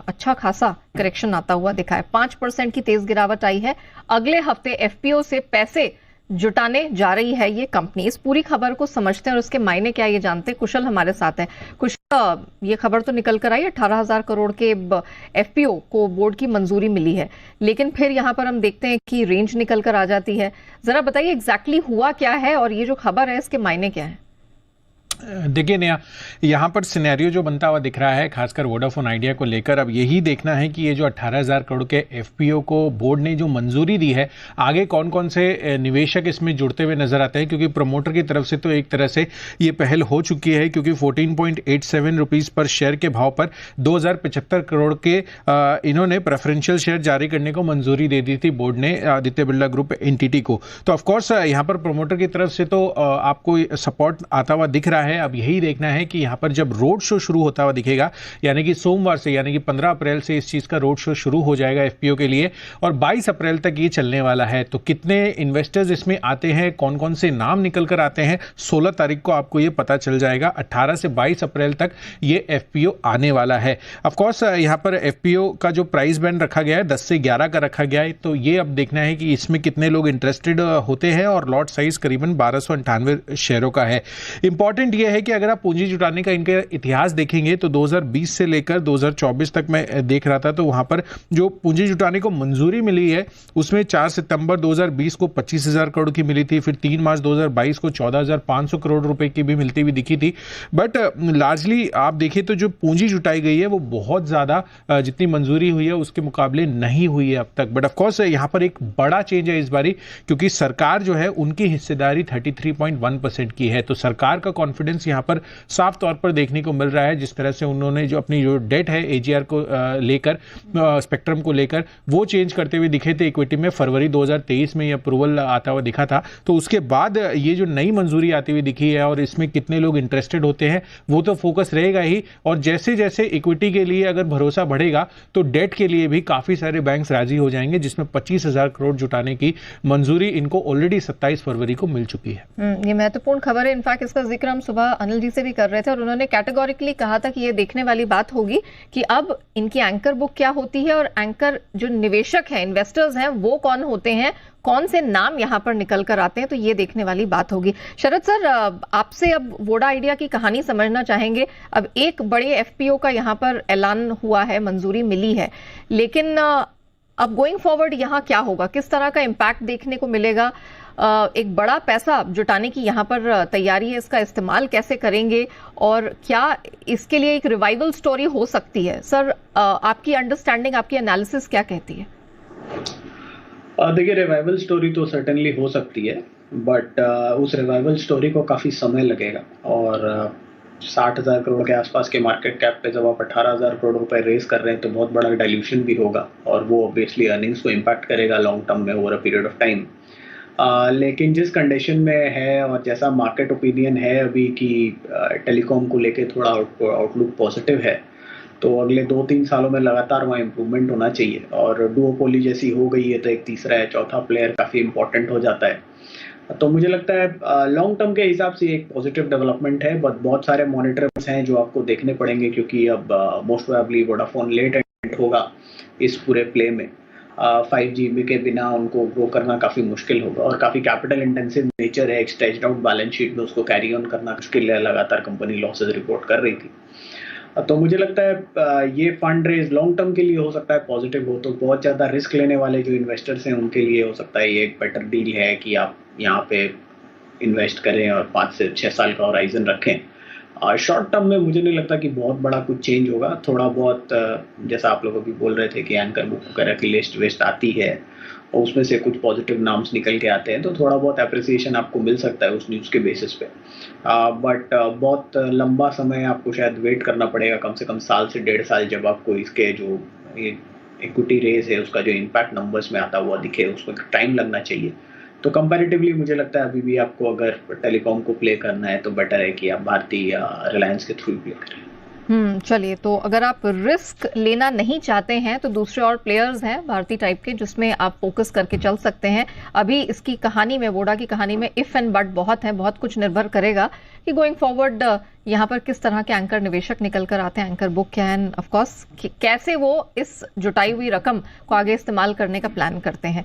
अच्छा खासा करेक्शन आता हुआ दिखा है। 5% की तेज गिरावट आई है। अगले हफ्ते एफपीओ से पैसे जुटाने जा रही है ये कंपनी। इस पूरी खबर को समझते हैं और उसके मायने क्या ये जानते हैं। कुशल हमारे साथ है। कुशल, ये खबर तो निकल कर आई 18,000 करोड़ के एफपीओ को बोर्ड की मंजूरी मिली है, लेकिन फिर यहां पर हम देखते हैं कि रेंज निकल कर आ जाती है। जरा बताइए एग्जैक्टली हुआ क्या है और ये जो खबर है इसके मायने क्या है। देखिए नया, यहाँ पर सिनेरियो जो बनता हुआ दिख रहा है खासकर वोडाफोन आइडिया को लेकर, अब यही देखना है कि ये जो 18,000 करोड़ के एफपीओ को बोर्ड ने जो मंजूरी दी है, आगे कौन कौन से निवेशक इसमें जुड़ते हुए नजर आते हैं। क्योंकि प्रमोटर की तरफ से तो एक तरह से ये पहल हो चुकी है, क्योंकि 14.87 रुपीज पर शेयर के भाव पर 2,075 करोड़ के इन्होंने प्रेफरेंशियल शेयर जारी करने को मंजूरी दे दी थी बोर्ड ने आदित्य बिरला ग्रुप एंटिटी को। तो ऑफकोर्स यहाँ पर प्रमोटर की तरफ से तो आपको सपोर्ट आता हुआ दिख रहा है। अब यही देखना है कि यहां पर जब रोड शो शुरू होता हुआ दिखेगा, यानी कि सोमवार से, यानी कि 15 अप्रैल से इस चीज का रोड शो शुरू हो जाएगा एफपीओ के लिए और 22 अप्रैल तक ये चलने वाला है। तो कितने इन्वेस्टर्स इसमें आते हैं, कौन कौन से नाम निकल कर आते हैं, 16 तारीख को आपको ये पता चल जाएगा। 18 से 22 अप्रैल तक ये एफपीओ आने वाला है। ऑफकोर्स यहां पर एफपीओ का जो प्राइस बैंड रखा गया है 10 से 11 का रखा गया है। तो ये अब देखना है कि इसमें कितने लोग इंटरेस्टेड होते हैं और लॉट साइज करीबन 1298 शेयरों का है। इंपॉर्टेंट यह है कि अगर आप पूंजी जुटाने का इनका इतिहास देखेंगे तो 2020 से लेकर 2024 तक मैं देख रहा था, तो वहां पर जो पूंजी जुटाने को मंजूरी मिली है उसमें 4 सितंबर 2020 को 25,000 करोड़ की मिली थी, फिर 3 मार्च 2022 को 14,500 करोड़ रुपए की भी मिलती हुई दिखी थी। बट लार्जली आप देखिए तो जो पूंजी जुटाई गई है वो बहुत ज्यादा जितनी मंजूरी हुई है उसके मुकाबले नहीं हुई है अब तक। बट ऑफकोर्स यहां पर एक बड़ा चेंज है इस बारी, क्योंकि सरकार जो है उनकी हिस्सेदारी 33.1% की है। तो सरकार का कॉन्फिडेंस यहां पर साफ तौर पर देखने को मिल रहा है। जिस तरह से उन्होंने जो अपनी जो डेट है एजीआर को लेकर, स्पेक्ट्रम को लेकर, वो चेंज करते हुए दिखे थे इक्विटी में। फरवरी 2023 में ये अप्रूवल आता हुआ दिखा था। तो उसके बाद ये जो नई मंजूरी आती हुई दिखी है और इसमें कितने लोग इंटरेस्टेड होते हैं वो तो फोकस रहेगा ही। और जैसे जैसे इक्विटी के लिए अगर भरोसा बढ़ेगा तो डेट के लिए भी काफी सारे बैंक्स राजी हो जाएंगे, जिसमें 25,000 करोड़ जुटाने की मंजूरी इनको ऑलरेडी 27 फरवरी को मिल चुकी है। ये महत्वपूर्ण खबर है। इनफैक्ट इसका जिक्र हम सुबह अनिल जी से भी कर रहे थे और उन्होंने कैटेगोरिकली कहा था कि ये देखने वाली बात होगी कि अब इनकी एंकर बुक क्या होती है और एंकर जो निवेशक हैं, इन्वेस्टर्स हैं, वो कौन होते हैं, कौन से नाम यहां पर निकल कर आते हैं। तो ये देखने वाली बात होगी। शरद सर, आपसे अब वोडा आइडिया की कहानी समझना चाहेंगे। अब एक बड़े एफपीओ का यहां पर ऐलान हुआ है, मंजूरी मिली है, लेकिन अब गोइंग फॉरवर्ड यहां क्या होगा, किस तरह का इंपैक्ट देखने को मिलेगा। एक बड़ा पैसा जुटाने की यहां पर तैयारी है, इसका इस्तेमाल कैसे करेंगे और क्या इसके लिए एक रिवाइवल स्टोरी हो सकती है। सर, आपकी अंडरस्टैंडिंग, आपकी एनालिसिस क्या कहती है। देखिए, रिवाइवल स्टोरी तो सर्टेनली हो सकती है, बट उस रिवाइवल स्टोरी को काफ़ी समय लगेगा। और 60,000 करोड़ के आसपास के मार्केट कैप पे जब आप 18,000 करोड़ रुपए रेज कर रहे हैं तो बहुत बड़ा डाइल्यूशन भी होगा और वो ऑब्वियसली अर्निंग्स को इम्पैक्ट करेगा लॉन्ग टर्म में over a period of time. लेकिन जिस कंडीशन में है और जैसा मार्केट ओपिनियन है अभी कि टेलीकॉम को लेके थोड़ा आउटलुक पॉजिटिव है, तो अगले 2-3 सालों में लगातार वहाँ इम्प्रूवमेंट होना चाहिए। और डुओपोली जैसी हो गई है तो एक तीसरा या चौथा प्लेयर काफ़ी इंपॉर्टेंट हो जाता है। तो मुझे लगता है लॉन्ग टर्म के हिसाब से एक पॉजिटिव डेवलपमेंट है, बट बहुत सारे मॉनिटर्स हैं जो आपको देखने पड़ेंगे, क्योंकि अब most probably Vodafone late enter होगा इस पूरे प्ले में। 5G के बिना उनको ग्रो करना काफ़ी मुश्किल होगा और काफ़ी कैपिटल इंटेंसिव नेचर है। एक स्ट्रेच्ड आउट बैलेंस शीट में उसको कैरी ऑन करना मुश्किल है, लगातार कंपनी लॉसेज रिपोर्ट कर रही थी। तो मुझे लगता है ये फंड रेज लॉन्ग टर्म के लिए हो सकता है पॉजिटिव हो। तो बहुत ज़्यादा रिस्क लेने वाले जो इन्वेस्टर्स हैं उनके लिए हो सकता है ये एक बेटर डील है कि आप यहाँ पे इन्वेस्ट करें और 5 से 6 साल का होराइजन रखें। शॉर्ट टर्म में मुझे नहीं लगता कि बहुत बड़ा कुछ चेंज होगा। थोड़ा बहुत जैसा आप लोग अभी बोल रहे थे कि एंकर बुक वगैरह की लिस्ट वेस्ट आती है और उसमें से कुछ पॉजिटिव नाम्स निकल के आते हैं, तो थोड़ा बहुत एप्रिसिएशन आपको मिल सकता है उस न्यूज़ के बेसिस पे। बट बहुत लंबा समय आपको शायद वेट करना पड़ेगा, कम से कम साल से 1.5 साल, जब आपको इसके जो इक्विटी रेज है उसका जो इम्पैक्ट नंबर्स में आता हुआ दिखे, उसमें टाइम लगना चाहिए। तो कंपैरेटिवली मुझे लगता है अभी भी आपको अगर टेलीकॉम को प्ले करना है तो बेटर है कि आप भारती या रिलायंस के थ्रू प्ले करें। चलिए, तो अगर आप रिस्क लेना नहीं चाहते हैं तो दूसरे और प्लेयर्स हैं भारतीय टाइप के जिसमें आप फोकस करके चल सकते हैं। अभी इसकी कहानी में, वोडा की कहानी में इफ एंड बट बहुत है, बहुत कुछ निर्भर करेगा कि गोइंग फॉरवर्ड यहाँ पर किस तरह के एंकर निवेशक निकल कर आते हैं, एंकर बुक क्या है, ऑफ कोर्स कैसे वो इस जुटाई हुई रकम को आगे इस्तेमाल करने का प्लान करते हैं।